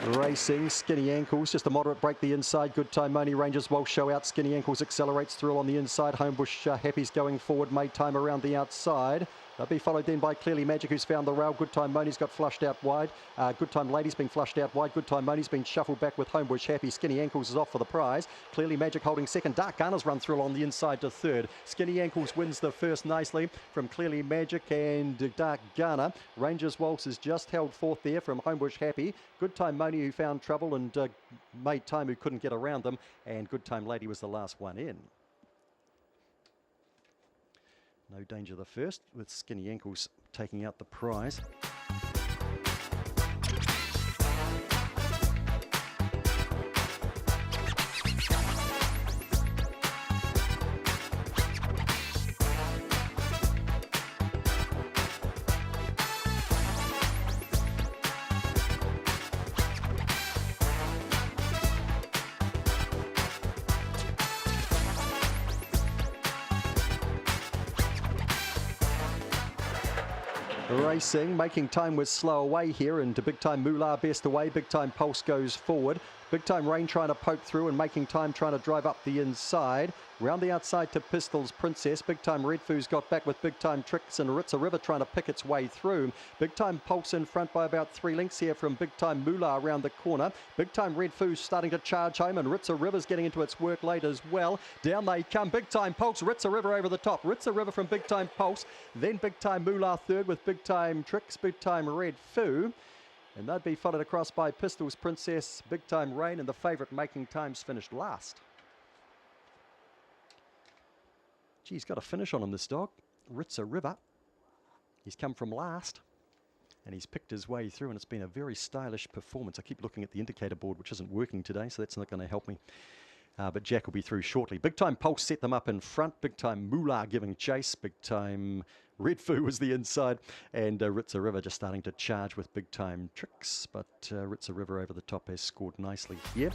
Racing, Skinny Ankles, just a moderate break the inside. Good Time Money, Rangers Walsh show out. Skinny Ankles accelerates through on the inside. Homebush Happy's going forward, made time around the outside. They'll be followed then by Clearly Magic, who's found the rail. Good Time Moni's got flushed out wide. Good Time Lady's been flushed out wide. Good Time Moni's been shuffled back with Homebush Happy. Skinny Ankles is off for the prize. Clearly Magic holding second. Dark Ghana's run through on the inside to third. Skinny Ankles wins the first nicely from Clearly Magic and Dark Ghana. Rangers Waltz is just held fourth there from Homebush Happy. Good Time Moni, who found trouble and made time, who couldn't get around them. And Good Time Lady was the last one in. No Danger the first, with Skinny Ankles taking out the prize. Racing, making time was slow away here, and Big Time Moolah best away. Big Time Pulse goes forward. Big Time Rain trying to poke through and making time trying to drive up the inside. Round the outside to Pistols Princess. Big Time Red Foo's got back with Big Time Tricks, and Ritza River trying to pick its way through. Big Time Pulse in front by about 3 lengths here from Big Time Moolah around the corner. Big Time Red Foo's starting to charge home, and Ritza River's getting into its work late as well. Down they come. Big Time Pulse, Ritza River over the top. Ritza River from Big Time Pulse. Then Big Time Moolah third with Big Time Tricks, Big Time Red Foo. And they'd be followed across by Pistols Princess, Big Time Rain, and the favourite Making Times finished last. Gee, he's got a finish on him, this dog. Ritza River. He's come from last, and he's picked his way through, and it's been a very stylish performance. I keep looking at the indicator board, which isn't working today, so that's not going to help me. But Jack will be through shortly. Big Time Pulse set them up in front. Big Time Moolah giving chase. Big Time Red Foo was the inside. And Ritza River just starting to charge with Big Time Tricks. But Ritza River over the top has scored nicely here.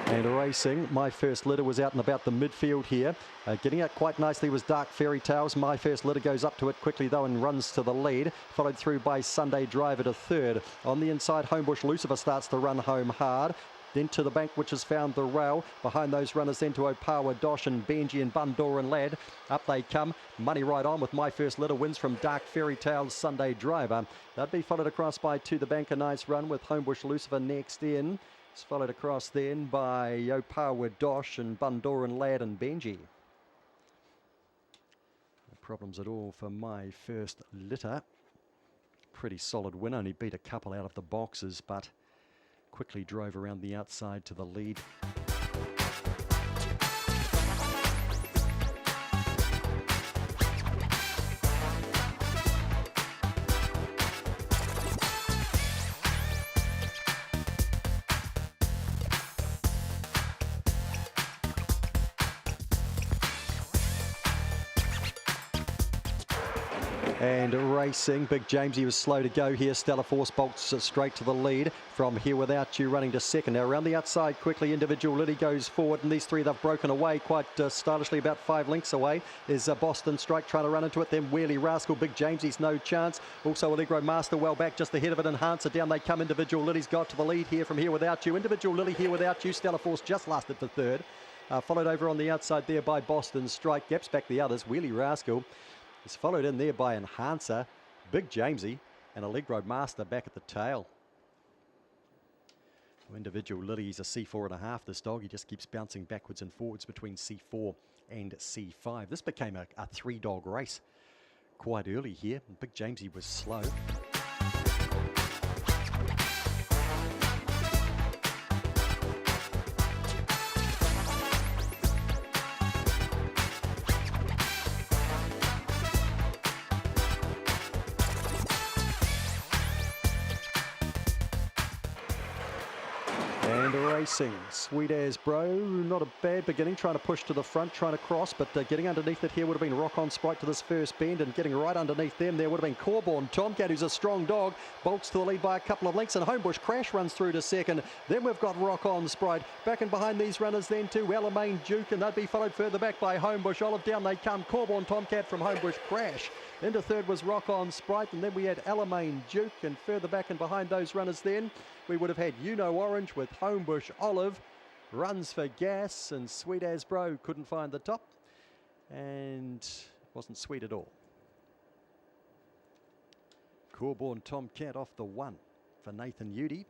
And racing, My First Litter was out and about the midfield here. Getting out quite nicely was Dark Fairy Tales. My First Litter goes up to it quickly though and runs to the lead. Followed through by Sunday Driver to third. On the inside, Homebush Lucifer starts to run home hard. Then to the bank, which has found the rail. Behind those runners then to Opawa, Dosh and Benji and Bundoor and Lad. Up they come. Money right on with My First Litter wins from Dark Fairy Tales, Sunday Driver. They'd be followed across by To the Bank, a nice run with Homebush Lucifer next in. It's followed across then by Opawa, Dosh and Bundoor and Lad and Benji. No problems at all for My First Litter. Pretty solid win, only beat a couple out of the boxes, but quickly drove around the outside to the lead. And racing, Big James, he was slow to go here. Stellar Force bolts straight to the lead from Here Without You running to second. Now around the outside quickly, Individual Liddy goes forward, and these three, they've broken away quite stylishly, about 5 lengths away. Is Boston Strike trying to run into it, then Wheelie Rascal. Big James, he's no chance. Also Allegro Master well back just ahead of it. Enhancer down they come. Individual Liddy's got to the lead here from Here Without You. Individual Lily Here Without You. Stellar Force just lasted for third. Followed over on the outside there by Boston Strike. Gaps back the others. Wheelie Rascal is followed in there by Enhancer, Big Jamesy, and Allegro Master back at the tail. Individual Lily, he's a C4.5, this dog. He just keeps bouncing backwards and forwards between C4 and C5. This became a 3-dog race quite early here. Big Jamesy was slow. And racing, Sweet As Bro, not a bad beginning, trying to push to the front, trying to cross, but getting underneath it here would have been Rock On Sprite to this first bend, and getting right underneath them there would have been Corborn Tomcat, who's a strong dog, bolts to the lead by a couple of lengths, and Homebush Crash runs through to second. Then we've got Rock On Sprite, back and behind these runners then too, Alamein Duke, and they'd be followed further back by Homebush Olive. Down they come, Corborn Tomcat from Homebush Crash. Into third was Rock On Sprite, and then we had Alamein Duke, and further back and behind those runners then we would have had You Know Orange with Homebush Olive, Runs for Gas, and Sweet As Bro couldn't find the top and wasn't sweet at all. Corborn Tomcat off the one for Nathan Udy.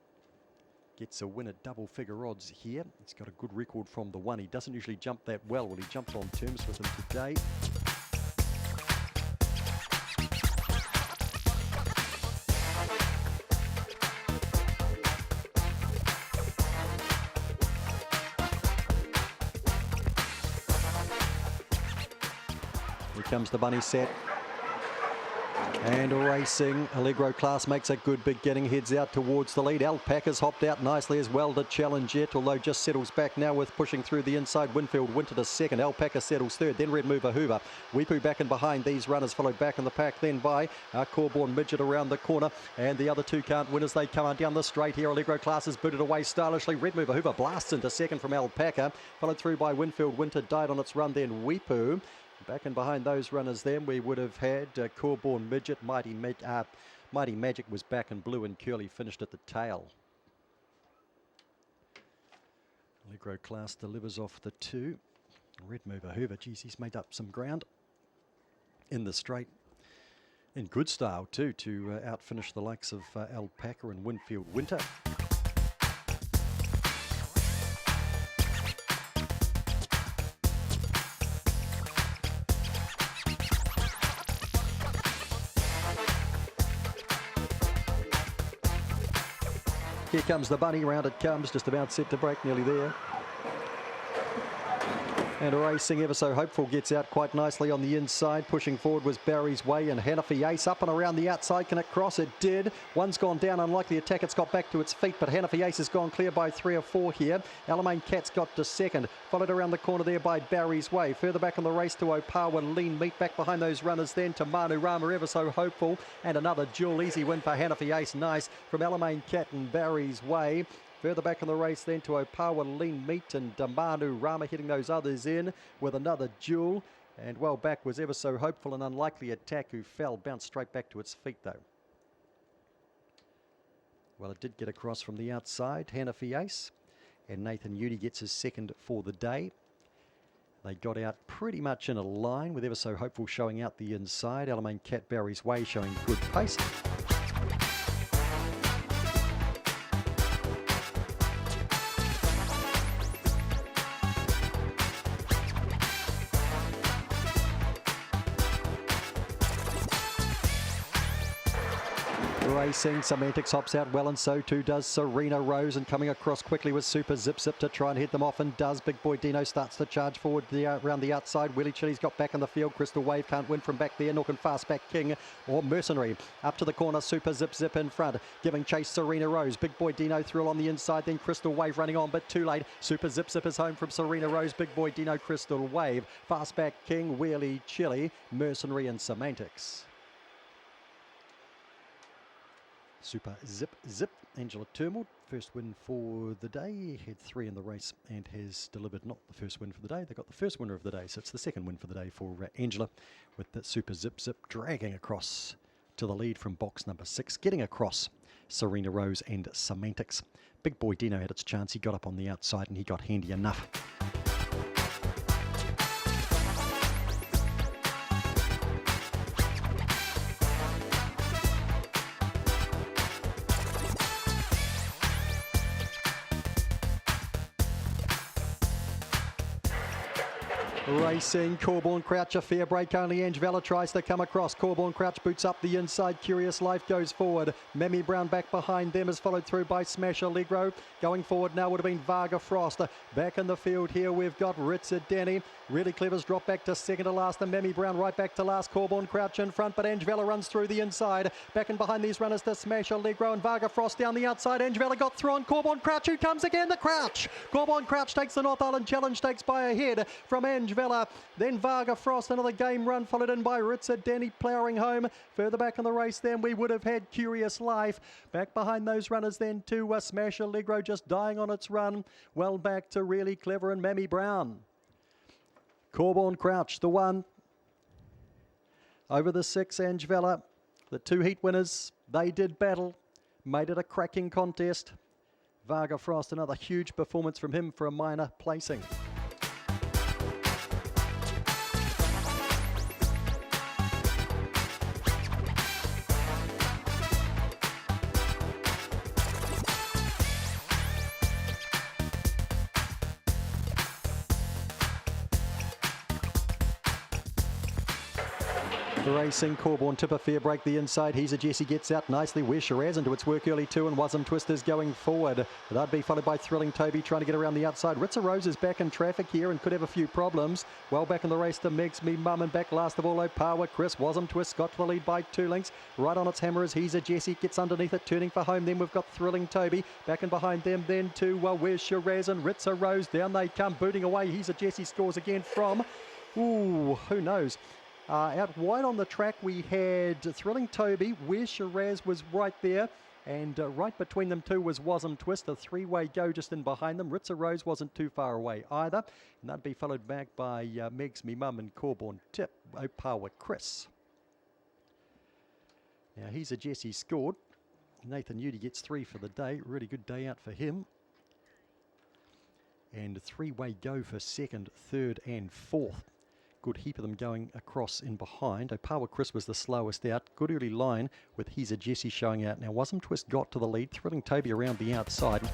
Gets a win at double figure odds here. He's got a good record from the one. He doesn't usually jump that well. Well, he jumped on terms with him today. Here comes the bunny set. And racing, Allegro Class makes a good beginning, heads out towards the lead. Alpaca's hopped out nicely as well to challenge it, although just settles back now with pushing through the inside. Winfield Winter to second, Alpaca settles third, then Red Mover Hoover. Weepu back and behind these runners, followed back in the pack then by Corborn Midget around the corner, and the other two can't win as they come on down the straight here. Allegro Class is booted away stylishly. Red Mover Hoover blasts into second from Alpaca, followed through by Winfield Winter, died on its run then Weepu. Back and behind those runners then we would have had Corborn Midget, Mighty Magic was back in blue, and Curly finished at the tail. Allegro Class delivers off the two. Red Mover Hoover, geez, he's made up some ground in the straight. In good style too, to outfinish the likes of Alpaca and Winfield Winter. Here comes the bunny, round it comes, just about set to break, nearly there. And racing ever so hopeful gets out quite nicely on the inside. Pushing forward was Barry's Way, and Hanafi Ace up and around the outside. Can it cross? It did. One's gone down, unlikely attack. It's got back to its feet, but Hanafi Ace has gone clear by 3 or 4 here. Alamein Cat's got to second, followed around the corner there by Barry's Way. Further back on the race to Opawa Lean Meat. Back behind those runners then to Manu Rama, ever so hopeful. And another dual easy win for Hanafi Ace. Nice from Alamein Cat and Barry's Way. Further back in the race then to Opawa Lean Meat, and Manu Rama hitting those others in with another duel. And well back was ever so hopeful and unlikely attack, who fell, bounced straight back to its feet though. Well, it did get across from the outside, Hanafi Ace, and Nathan Udy gets his second for the day. They got out pretty much in a line with ever so hopeful showing out the inside. Alamein Cat Barry's Way showing good pace. Racing, Semantics hops out well, and so too does Serena Rose, and coming across quickly with Super Zip Zip to try and head them off, and does. Big Boy Dino starts to charge forward around the outside. Willie Chili's got back in the field. Crystal Wave can't win from back there, nor can Fastback King or Mercenary. Up to the corner, Super Zip Zip in front, giving chase Serena Rose. Big Boy Dino through on the inside, then Crystal Wave running on, but too late. Super Zip Zip is home from Serena Rose. Big Boy Dino, Crystal Wave, Fastback King, Willie Chili, Mercenary and Semantics. Super Zip Zip, Angela Turmoil, first win for the day, had 3 in the race and has delivered not the first win for the day. They got the first winner of the day, so it's the second win for the day for Angela, with that Super Zip Zip dragging across to the lead from box number 6, getting across Serena Rose and Semantics. Big Boy Dino had its chance, he got up on the outside and he got handy enough. Racing, Corborn Crouch, a fair break only. Angevella tries to come across. Corborn Crouch boots up the inside. Curious Life goes forward. Memmy Brown back behind them is followed through by Smash Allegro. Going forward now would have been Varga Frost. Back in the field here we've got Ritzer Denny. Really Clever's dropped back to second to last, and Memmy Brown right back to last. Corborn Crouch in front, but Angevella runs through the inside. Back and behind these runners to Smash Allegro and Varga Frost down the outside. Angevella got through on Corborn Crouch, who comes again, the Crouch. Corborn Crouch takes the North Island Challenge Stakes by a head from Angevella. Then Varga Frost, another game run, followed in by Ritzer Denny ploughing home. Further back in the race then we would have had Curious Life. Back behind those runners then to Smash Allegro, just dying on its run. Well back to Really Clever and Memmy Brown. Corborn Crouch, the one. Over the 6, Angevella. The 2 heat winners, they did battle. Made it a cracking contest. Varga Frost, another huge performance from him for a minor placing. Racing, Corborn Tipper, fair break the inside. He's a Jesse gets out nicely. Where's Shiraz into its work early too, and Wasm Twisters going forward. That'd be followed by Thrilling Toby trying to get around the outside. Ritzer Rose is back in traffic here and could have a few problems. Well back in the race to Megs Me Mum, and back last of all Opawa Chris. Wasm Twist got to the lead by 2 lengths. Right on its hammer is He's a Jesse, gets underneath it, turning for home. Then we've got Thrilling Toby. Back and behind them then to Where's Shiraz and Ritzer Rose. Down they come, booting away. He's a Jesse scores again from, who knows. Out wide on the track we had Thrilling Toby. Where's Shiraz was right there, and right between them two was Wasm Twist. A 3-way go just in behind them. Ritzer Rose wasn't too far away either, and that'd be followed back by Megs Me Mum and Corborn Tip. Opawa Chris. Now He's a Jesse scored. Nathan Udy gets 3 for the day. Really good day out for him. And a 3-way go for second, third and fourth. Good heap of them going across in behind. Opawa Chris was the slowest out. Good early line with He's a Jesse showing out. Now Wasm Twist got to the lead, Thrilling Toby around the outside.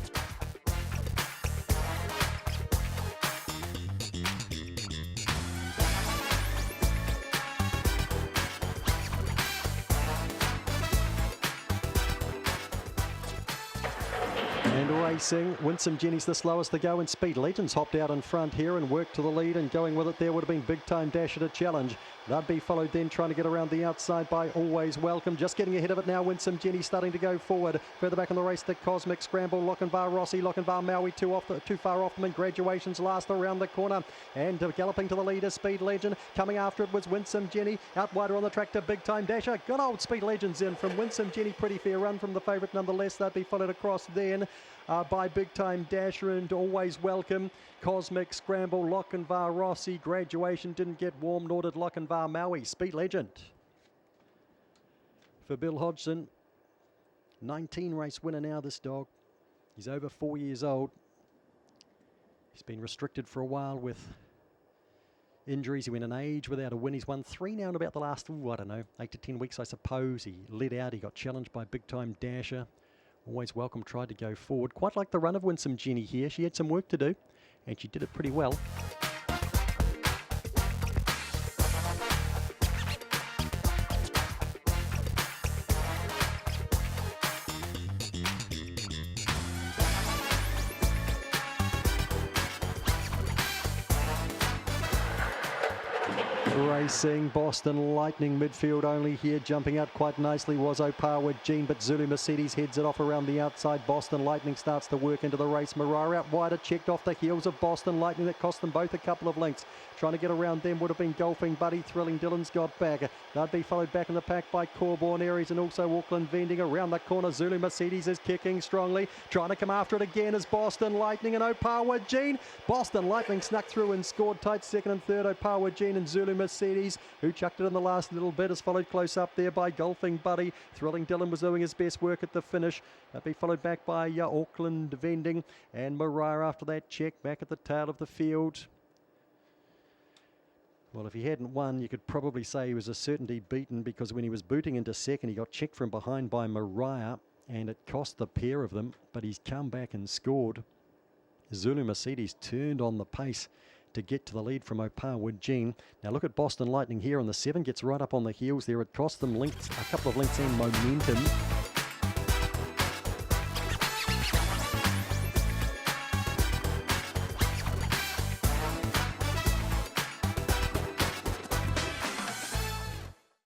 And racing, Winsome Jenny's the slowest to go, and Speed Legends hopped out in front here and worked to the lead, and going with it there would have been Big Time Dash at a challenge. That'd be followed then trying to get around the outside by Always Welcome. Just getting ahead of it now, Winsome Jenny starting to go forward. Further back in the race, the Cosmic Scramble, Lochinvar Rossi, Lochinvar Maui too far off them, and Graduations last around the corner. And galloping to the leader, Speed Legend. Coming after it was Winsome Jenny. Out wider on the track to Big Time Dasher. Good old Speed Legends in from Winsome Jenny. Pretty fair run from the favourite nonetheless. That'd be followed across then by Big Time Dasher and Always Welcome. Cosmic Scramble, Lochinvar Rossi. Graduation didn't get warm, nor did Lochinvar Maui. Speed Legend for Bill Hodgson. 19 race winner now, this dog. He's over 4 years old. He's been restricted for a while with injuries. He went an age without a win. He's won 3 now in about the last, I don't know, 8 to 10 weeks, I suppose. He led out. He got challenged by Big Time Dasher. Always Welcome tried to go forward. Quite like the run of Winsome Jenny here. She had some work to do, and she did it pretty well. Racing, Boston Lightning midfield only here. Jumping out quite nicely was Opawa Jean, but Zulu Mercedes heads it off around the outside. Boston Lightning starts to work into the race. Marara out wider, checked off the heels of Boston Lightning. That cost them both a couple of lengths. Trying to get around them would have been Golfing Buddy. Thrilling Dylan's got back. That'd be followed back in the pack by Corborn Aries and also Auckland Vending. Around the corner, Zulu Mercedes is kicking strongly. Trying to come after it again is Boston Lightning and Opawa Jean. Boston Lightning snuck through and scored tight second and third. Opawa Jean and Zulu Mercedes, who chucked it in the last little bit, is followed close up there by Golfing Buddy. Thrilling Dylan was doing his best work at the finish. That'd be followed back by Auckland Vending and Mariah after that check back at the tail of the field. Well, if he hadn't won, you could probably say he was a certainty beaten, because when he was booting into second, he got checked from behind by Mariah, and it cost the pair of them, but he's come back and scored. Zulu Mercedes turned on the pace to get to the lead from Opawood Jean. Now look at Boston Lightning here on the 7, gets right up on the heels there. It cost them lengths, a couple of lengths and momentum.